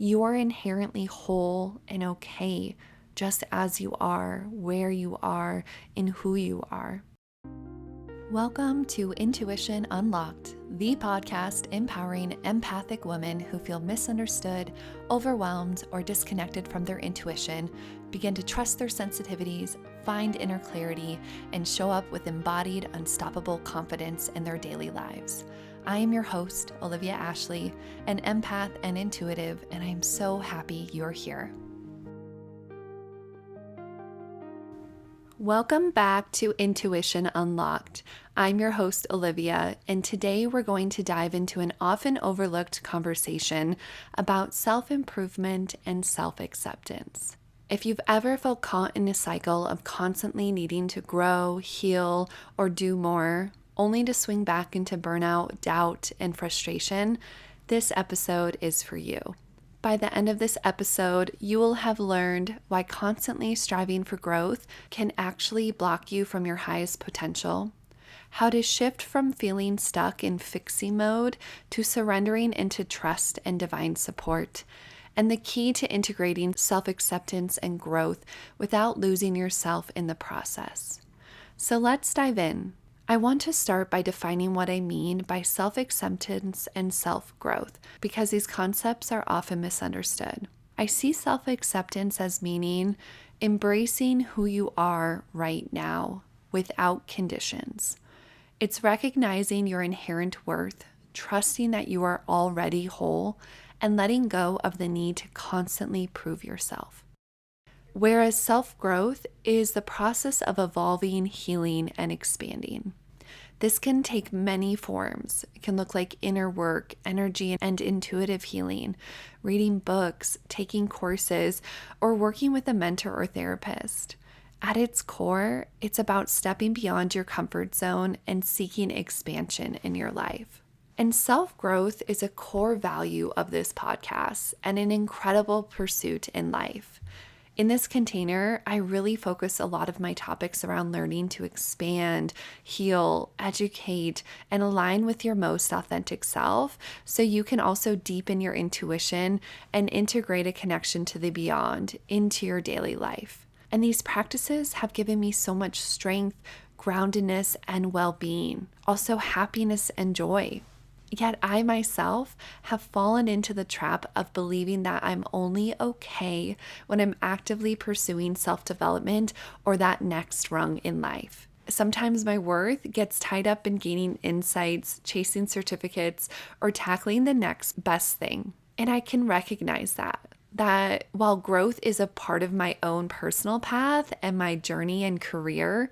You are inherently whole and okay, just as you are, where you are, and who you are. Welcome to Intuition Unlocked, the podcast empowering empathic women who feel misunderstood, overwhelmed, or disconnected from their intuition, begin to trust their sensitivities, find inner clarity, and show up with embodied, unstoppable confidence in their daily lives. I am your host, Olivia Ashley, an empath and intuitive, and I am so happy you're here. Welcome back to Intuition Unlocked. I'm your host, Olivia, and today we're going to dive into an often overlooked conversation about self-improvement and self-acceptance. If you've ever felt caught in a cycle of constantly needing to grow, heal, or do more, only to swing back into burnout, doubt, and frustration, this episode is for you. By the end of this episode, you will have learned why constantly striving for growth can actually block you from your highest potential, how to shift from feeling stuck in fixing mode to surrendering into trust and divine support, and the key to integrating self-acceptance and growth without losing yourself in the process. So let's dive in. I want to start by defining what I mean by self-acceptance and self-growth, because these concepts are often misunderstood. I see self-acceptance as meaning embracing who you are right now without conditions. It's recognizing your inherent worth, trusting that you are already whole, and letting go of the need to constantly prove yourself. Whereas self-growth is the process of evolving, healing, and expanding. This can take many forms. It can look like inner work, energy, and intuitive healing, reading books, taking courses, or working with a mentor or therapist. At its core, it's about stepping beyond your comfort zone and seeking expansion in your life. And self-growth is a core value of this podcast and an incredible pursuit in life. In this container, I really focus a lot of my topics around learning to expand, heal, educate, and align with your most authentic self so you can also deepen your intuition and integrate a connection to the beyond into your daily life. And these practices have given me so much strength, groundedness, and well-being, also happiness and joy. Yet I myself have fallen into the trap of believing that I'm only okay when I'm actively pursuing self-development or that next rung in life. Sometimes my worth gets tied up in gaining insights, chasing certificates, or tackling the next best thing. And I can recognize that while growth is a part of my own personal path and my journey and career,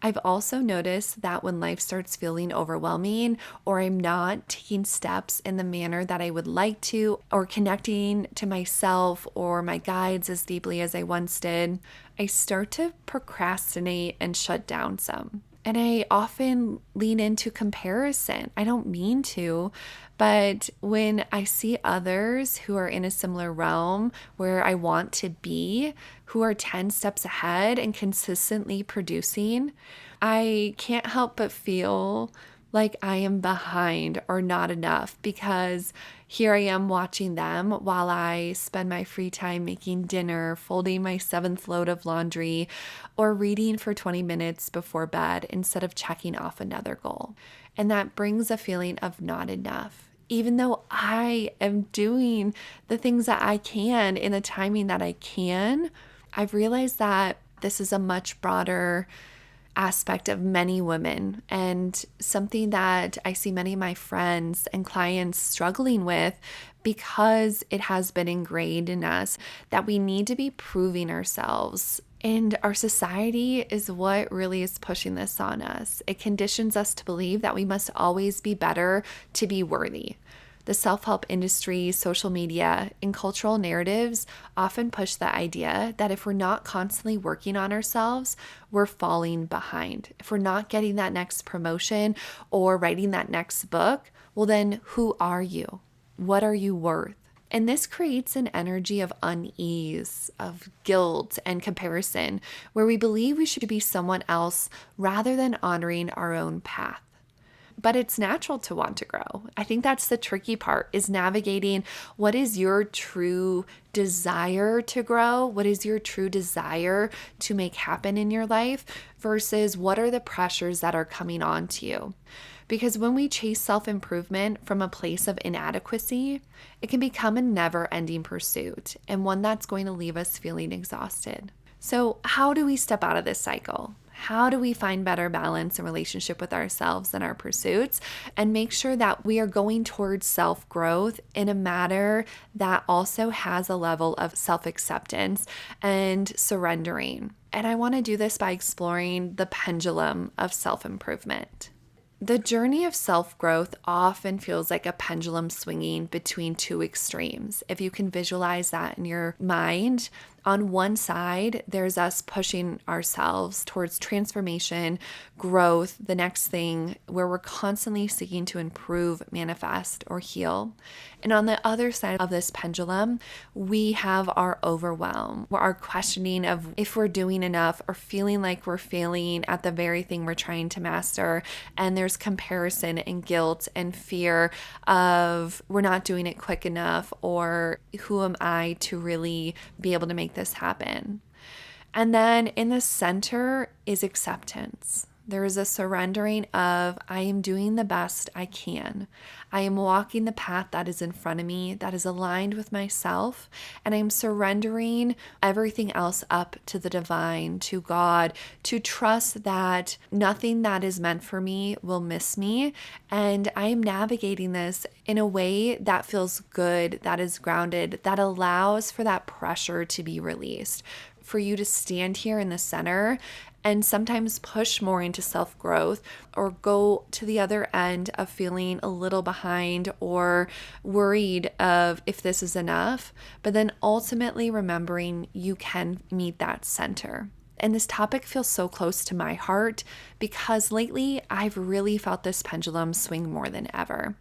I've also noticed that when life starts feeling overwhelming or I'm not taking steps in the manner that I would like to or connecting to myself or my guides as deeply as I once did, I start to procrastinate and shut down some. And I often lean into comparison. I don't mean to, but when I see others who are in a similar realm where I want to be, who are 10 steps ahead and consistently producing, I can't help but feel like I am behind or not enough, because here I am watching them while I spend my free time making dinner, folding my 7th load of laundry, or reading for 20 minutes before bed instead of checking off another goal. And that brings a feeling of not enough. Even though I am doing the things that I can in the timing that I can, I've realized that this is a much broader aspect of many women, and something that I see many of my friends and clients struggling with, because it has been ingrained in us that we need to be proving ourselves. And our society is what really is pushing this on us. It conditions us to believe that we must always be better to be worthy. The self-help industry, social media, and cultural narratives often push the idea that if we're not constantly working on ourselves, we're falling behind. If we're not getting that next promotion or writing that next book, well then who are you? What are you worth? And this creates an energy of unease, of guilt and comparison, where we believe we should be someone else rather than honoring our own path. But it's natural to want to grow. I think that's the tricky part, is navigating what is your true desire to grow, what is your true desire to make happen in your life versus what are the pressures that are coming on to you. Because when we chase self-improvement from a place of inadequacy, it can become a never-ending pursuit and one that's going to leave us feeling exhausted. So how do we step out of this cycle? How do we find better balance in relationship with ourselves and our pursuits and make sure that we are going towards self-growth in a manner that also has a level of self-acceptance and surrendering? And I want to do this by exploring the pendulum of self-improvement. The journey of self-growth often feels like a pendulum swinging between two extremes. If you can visualize that in your mind, on one side, there's us pushing ourselves towards transformation, growth, the next thing, where we're constantly seeking to improve, manifest, or heal. And on the other side of this pendulum, we have our overwhelm, our questioning of if we're doing enough or feeling like we're failing at the very thing we're trying to master. And there's comparison and guilt and fear of we're not doing it quick enough, or who am I to really be able to make this happen? And then in the center is acceptance. There is a surrendering of I am doing the best I can. I am walking the path that is in front of me, that is aligned with myself, and I'm surrendering everything else up to the divine, to God, to trust that nothing that is meant for me will miss me. And I am navigating this in a way that feels good, that is grounded, that allows for that pressure to be released, for you to stand here in the center and sometimes push more into self-growth or go to the other end of feeling a little behind or worried of if this is enough, but then ultimately remembering you can meet that center. And this topic feels so close to my heart because lately I've really felt this pendulum swing more than ever.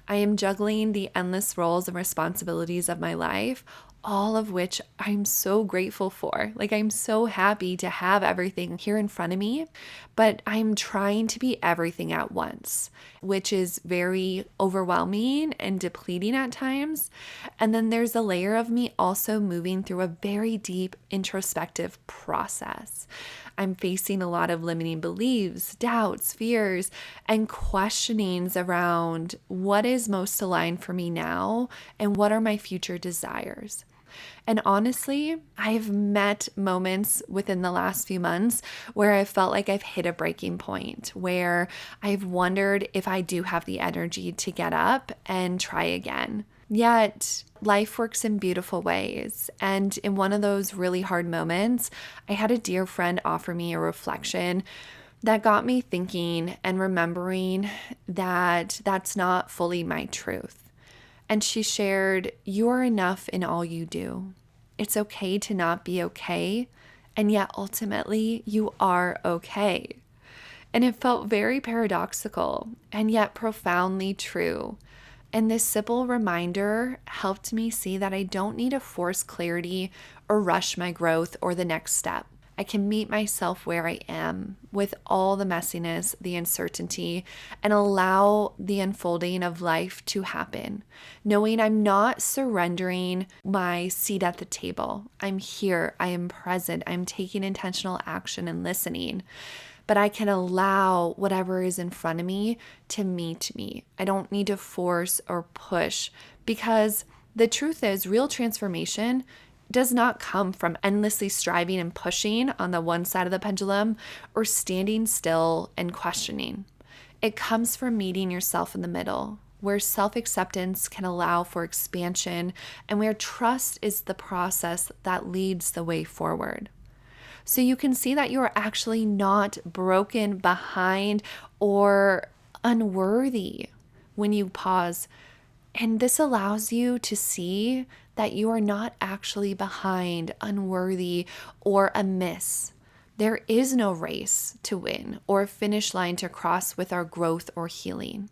I am juggling the endless roles and responsibilities of my life, all of which I'm so grateful for. Like, I'm so happy to have everything here in front of me, but I'm trying to be everything at once, which is very overwhelming and depleting at times. And then there's a layer of me also moving through a very deep introspective process. I'm facing a lot of limiting beliefs, doubts, fears, and questionings around what is most aligned for me now and what are my future desires. And honestly, I've met moments within the last few months where I felt like I've hit a breaking point, where I've wondered if I do have the energy to get up and try again. Yet life works in beautiful ways. And in one of those really hard moments, I had a dear friend offer me a reflection that got me thinking and remembering that that's not fully my truth. And she shared, "You are enough in all you do. It's okay to not be okay, and yet ultimately you are okay." And it felt very paradoxical and yet profoundly true. And this simple reminder helped me see that I don't need to force clarity or rush my growth or the next step. I can meet myself where I am with all the messiness, the uncertainty, and allow the unfolding of life to happen, knowing I'm not surrendering my seat at the table. I'm here, I am present, I'm taking intentional action and listening. But I can allow whatever is in front of me to meet me. I don't need to force or push, because the truth is, real transformation does not come from endlessly striving and pushing on the one side of the pendulum or standing still and questioning. It comes from meeting yourself in the middle, where self-acceptance can allow for expansion and where trust is the process that leads the way forward. So you can see that you are actually not broken, behind, or unworthy when you pause. And this allows you to see that you are not actually behind, unworthy, or amiss. There is no race to win or a finish line to cross with our growth or healing.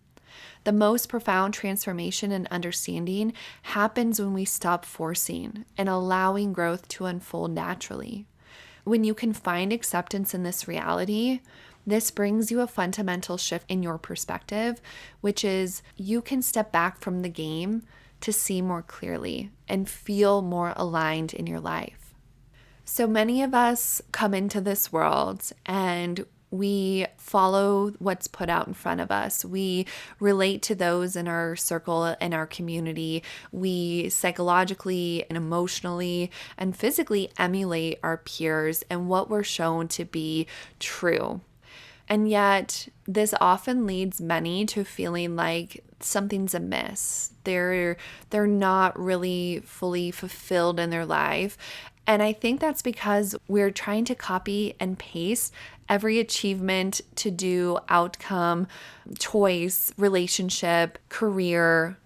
The most profound transformation and understanding happens when we stop forcing and allowing growth to unfold naturally. When you can find acceptance in this reality, This brings you a fundamental shift in your perspective, which is you can step back from the game to see more clearly and feel more aligned in your life. So many of us come into this world and we follow what's put out in front of us. We relate to those in our circle and our community. We psychologically and emotionally and physically emulate our peers and what we're shown to be true. And yet, this often leads many to feeling like something's amiss. They're not really fully fulfilled in their life. And I think that's because we're trying to copy and paste every achievement, to-do, outcome, choice, relationship, career,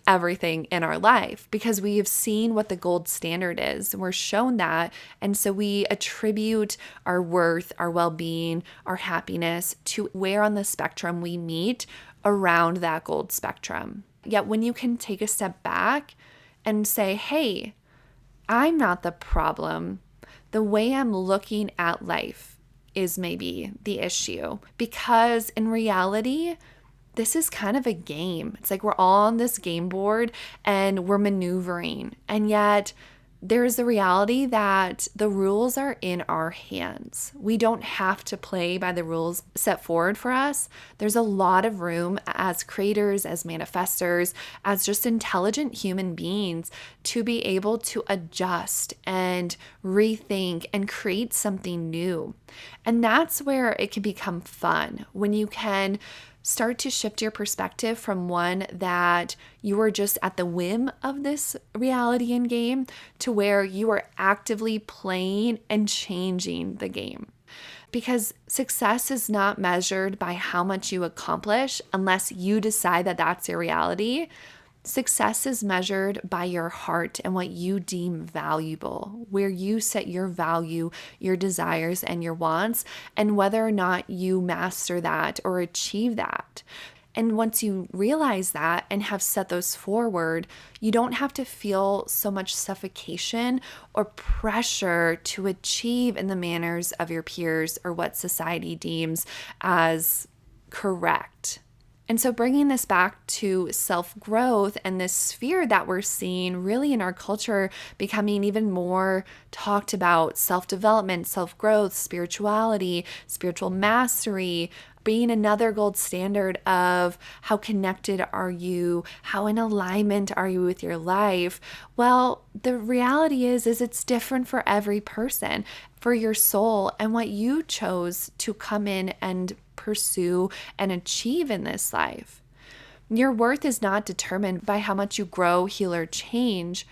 everything in our life, because we have seen what the gold standard is. We're shown that. And so we attribute our worth, our well-being, our happiness to where on the spectrum we meet around that gold spectrum. Yet when you can take a step back and say, hey, I'm not the problem. The way I'm looking at life is maybe the issue, because in reality, this is kind of a game. It's like we're all on this game board and we're maneuvering. And yet there's the reality that the rules are in our hands. We don't have to play by the rules set forward for us. There's a lot of room as creators, as manifestors, as just intelligent human beings to be able to adjust and rethink and create something new. And that's where it can become fun, when you can start to shift your perspective from one that you are just at the whim of this reality and game to where you are actively playing and changing the game. Because success is not measured by how much you accomplish unless you decide that that's your reality. Success is measured by your heart and what you deem valuable, where you set your value, your desires, and your wants, and whether or not you master that or achieve that. And once you realize that and have set those forward, you don't have to feel so much suffocation or pressure to achieve in the manners of your peers or what society deems as correct. And so bringing this back to self-growth and this sphere that we're seeing really in our culture becoming even more talked about, self-development, self-growth, spirituality, spiritual mastery, being another gold standard of how connected are you, how in alignment are you with your life. Well, the reality is it's different for every person, for your soul and what you chose to come in and pursue and achieve in this life. Your worth is not determined by how much you grow, heal, or change.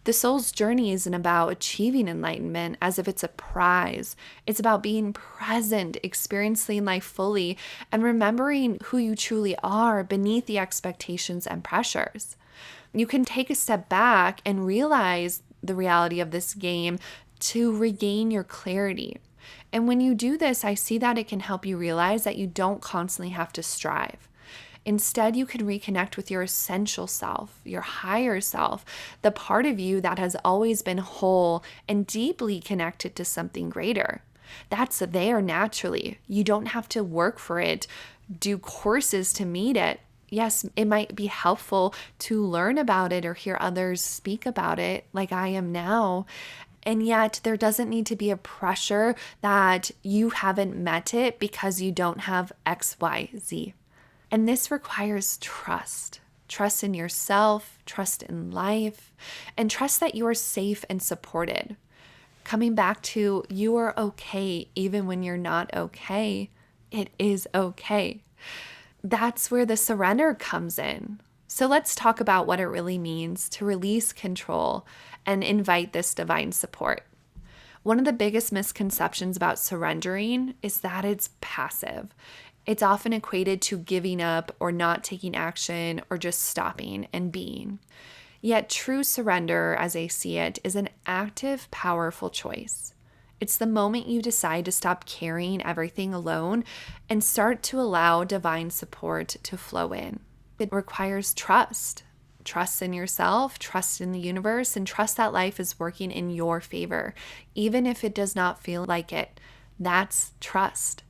The soul's journey isn't about achieving enlightenment as if it's a prize. It's about being present, experiencing life fully, and remembering who you truly are beneath the expectations and pressures. You can take a step back and realize the reality of this game to regain your clarity. And when you do this, I see that it can help you realize that you don't constantly have to strive. Instead, you can reconnect with your essential self, your higher self, the part of you that has always been whole and deeply connected to something greater. That's there naturally. You don't have to work for it, do courses to meet it. Yes, it might be helpful to learn about it or hear others speak about it like I am now. And yet there doesn't need to be a pressure that you haven't met it because you don't have X, Y, Z. And this requires trust. Trust in yourself, trust in life, and trust that you are safe and supported. Coming back to you are okay even when you're not okay. It is okay. That's where the surrender comes in. So let's talk about what it really means to release control and invite this divine support. One of the biggest misconceptions about surrendering is that it's passive. It's often equated to giving up or not taking action or just stopping and being. Yet true surrender, as I see it, is an active, powerful choice. It's the moment you decide to stop carrying everything alone and start to allow divine support to flow in. It requires trust. Trust in yourself, trust in the universe, and trust that life is working in your favor, even if it does not feel like it. That's trust.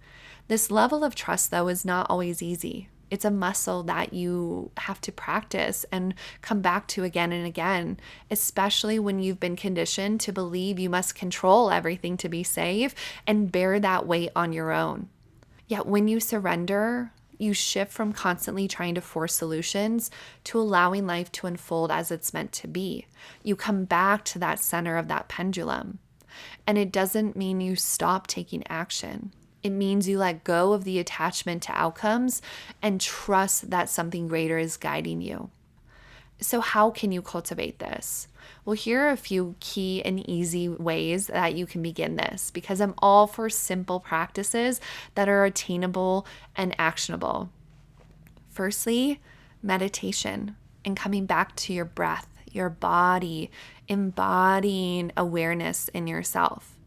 This level of trust, though, is not always easy. It's a muscle that you have to practice and come back to again and again, especially when you've been conditioned to believe you must control everything to be safe and bear that weight on your own. Yet when you surrender, you shift from constantly trying to force solutions to allowing life to unfold as it's meant to be. You come back to that center of that pendulum. And it doesn't mean you stop taking action. It means you let go of the attachment to outcomes and trust that something greater is guiding you. So how can you cultivate this? Well, here are a few key and easy ways that you can begin this, because I'm all for simple practices that are attainable and actionable. Firstly, meditation and coming back to your breath, your body, embodying awareness in yourself.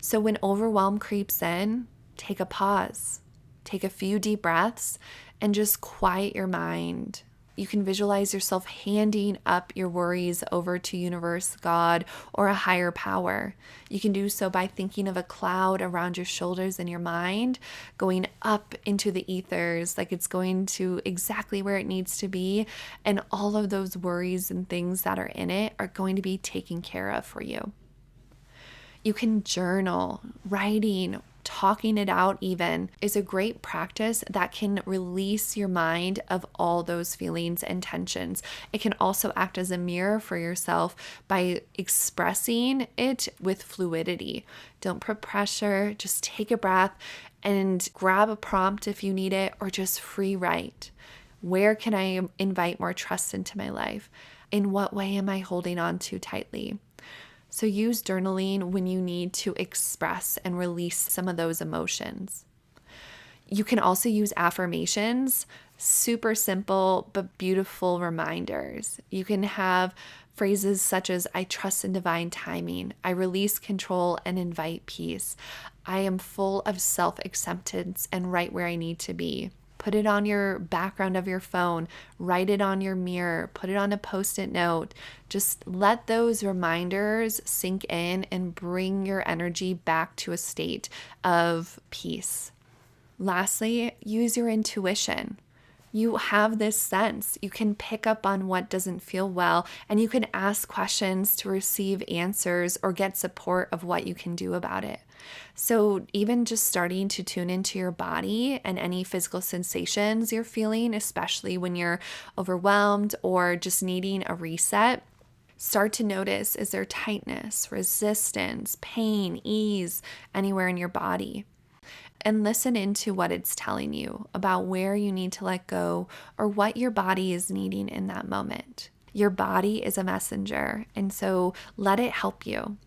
So when overwhelm creeps in, take a pause, take a few deep breaths, and just quiet your mind. You can visualize yourself handing up your worries over to universe, God, or a higher power. You can do so by thinking of a cloud around your shoulders in your mind, going up into the ethers, like it's going to exactly where it needs to be. And all of those worries and things that are in it are going to be taken care of for you. You can journal, writing, talking it out even is a great practice that can release your mind of all those feelings and tensions. It can also act as a mirror for yourself by expressing it with fluidity. Don't put pressure, just take a breath and grab a prompt if you need it, or just free write. Where can I invite more trust into my life? In what way am I holding on too tightly? So use journaling when you need to express and release some of those emotions. You can also use affirmations, super simple but beautiful reminders. You can have phrases such as, I trust in divine timing, I release control and invite peace, I am full of self-acceptance and right where I need to be. Put it on your background of your phone, write it on your mirror, put it on a Post-it note. Just let those reminders sink in and bring your energy back to a state of peace. Lastly, use your intuition. You have this sense. You can pick up on what doesn't feel well, and you can ask questions to receive answers or get support of what you can do about it. So even just starting to tune into your body and any physical sensations you're feeling, especially when you're overwhelmed or just needing a reset, start to notice, is there tightness, resistance, pain, ease anywhere in your body? And listen into what it's telling you about where you need to let go or what your body is needing in that moment. Your body is a messenger, and so let it help you.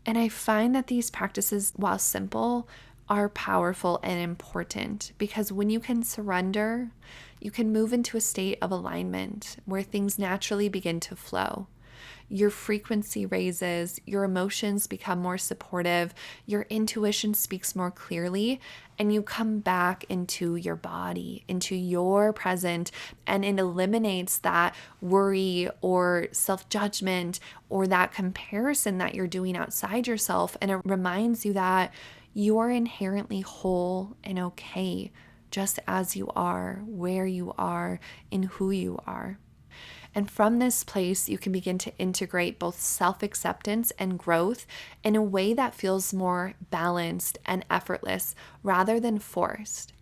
And I find that these practices, while simple, are powerful and important, because when you can surrender, you can move into a state of alignment where things naturally begin to flow. Your frequency raises, your emotions become more supportive, your intuition speaks more clearly, and you come back into your body, into your present, and it eliminates that worry or self-judgment or that comparison that you're doing outside yourself, and it reminds you that you are inherently whole and okay, just as you are, where you are, and who you are. And from this place, you can begin to integrate both self-acceptance and growth in a way that feels more balanced and effortless rather than forced.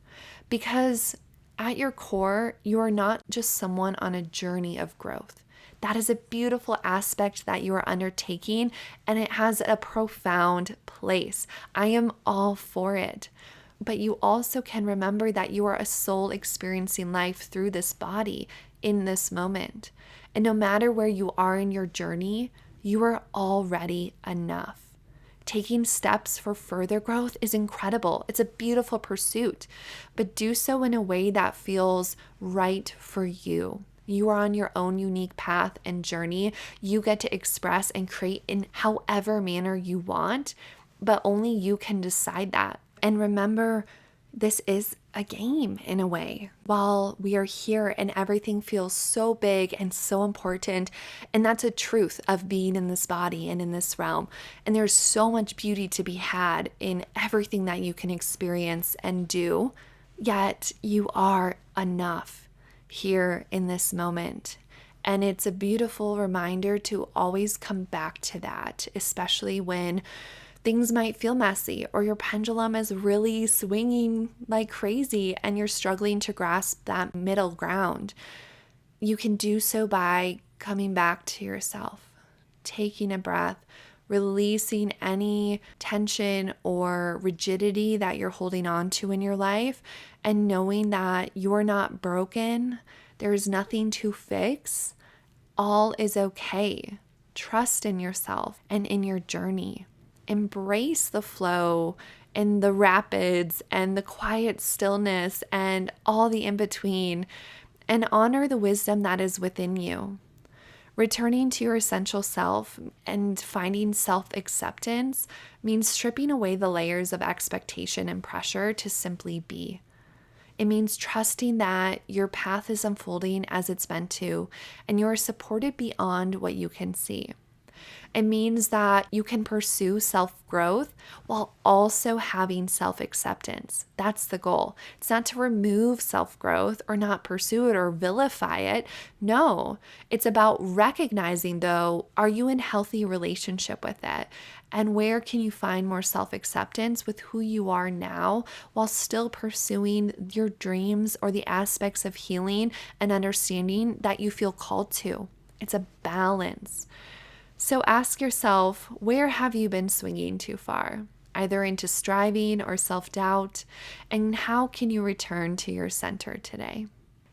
Because at your core, you are not just someone on a journey of growth. That is a beautiful aspect that you are undertaking, and it has a profound place. I am all for it. But you also can remember that you are a soul experiencing life through this body in this moment. And no matter where you are in your journey, you are already enough. Taking steps for further growth is incredible. It's a beautiful pursuit, but do so in a way that feels right for you. You are on your own unique path and journey. You get to express and create in however manner you want, but only you can decide that. And remember, This is a game in a way. While we are here and everything feels so big and so important, and that's a truth of being in this body and in this realm. And there's so much beauty to be had in everything that you can experience and do, yet you are enough here in this moment. And it's a beautiful reminder to always come back to that, especially when things might feel messy or your pendulum is really swinging like crazy and you're struggling to grasp that middle ground. You can do so by coming back to yourself, taking a breath, releasing any tension or rigidity that you're holding on to in your life, and knowing that you're not broken. There's nothing to fix. All is okay. Trust in yourself and in your journey. Embrace the flow and the rapids and the quiet stillness and all the in between, and honor the wisdom that is within you. Returning to your essential self and finding self-acceptance means stripping away the layers of expectation and pressure to simply be. It means trusting that your path is unfolding as it's meant to, and you are supported beyond what you can see. It means that you can pursue self-growth while also having self-acceptance. That's the goal. It's not to remove self-growth or not pursue it or vilify it. No, it's about recognizing, though, are you in healthy relationship with it? And where can you find more self-acceptance with who you are now while still pursuing your dreams or the aspects of healing and understanding that you feel called to? It's a balance. So ask yourself, where have you been swinging too far, either into striving or self-doubt, and how can you return to your center today?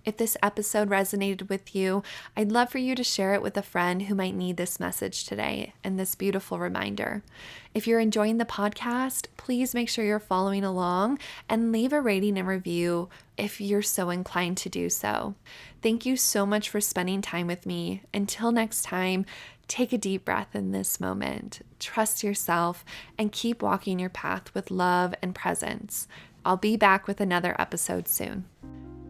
If this episode resonated with you, I'd love for you to share it with a friend who might need this message today and this beautiful reminder. If you're enjoying the podcast, please make sure you're following along and leave a rating and review if you're so inclined to do so. Thank you so much for spending time with me. Until next time, take a deep breath in this moment. Trust yourself and keep walking your path with love and presence. I'll be back with another episode soon.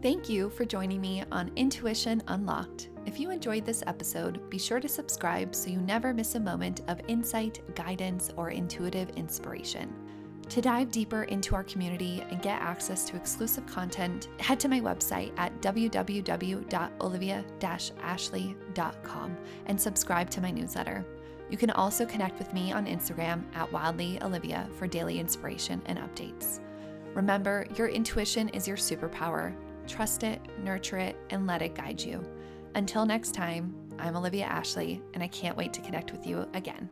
Thank you for joining me on Intuition Unlocked. If you enjoyed this episode, be sure to subscribe so you never miss a moment of insight, guidance, or intuitive inspiration. To dive deeper into our community and get access to exclusive content, head to my website at www.olivia-ashley.com and subscribe to my newsletter. You can also connect with me on Instagram at wildlyolivia for daily inspiration and updates. Remember, your intuition is your superpower. Trust it, nurture it, and let it guide you. Until next time, I'm Olivia Ashley, and I can't wait to connect with you again.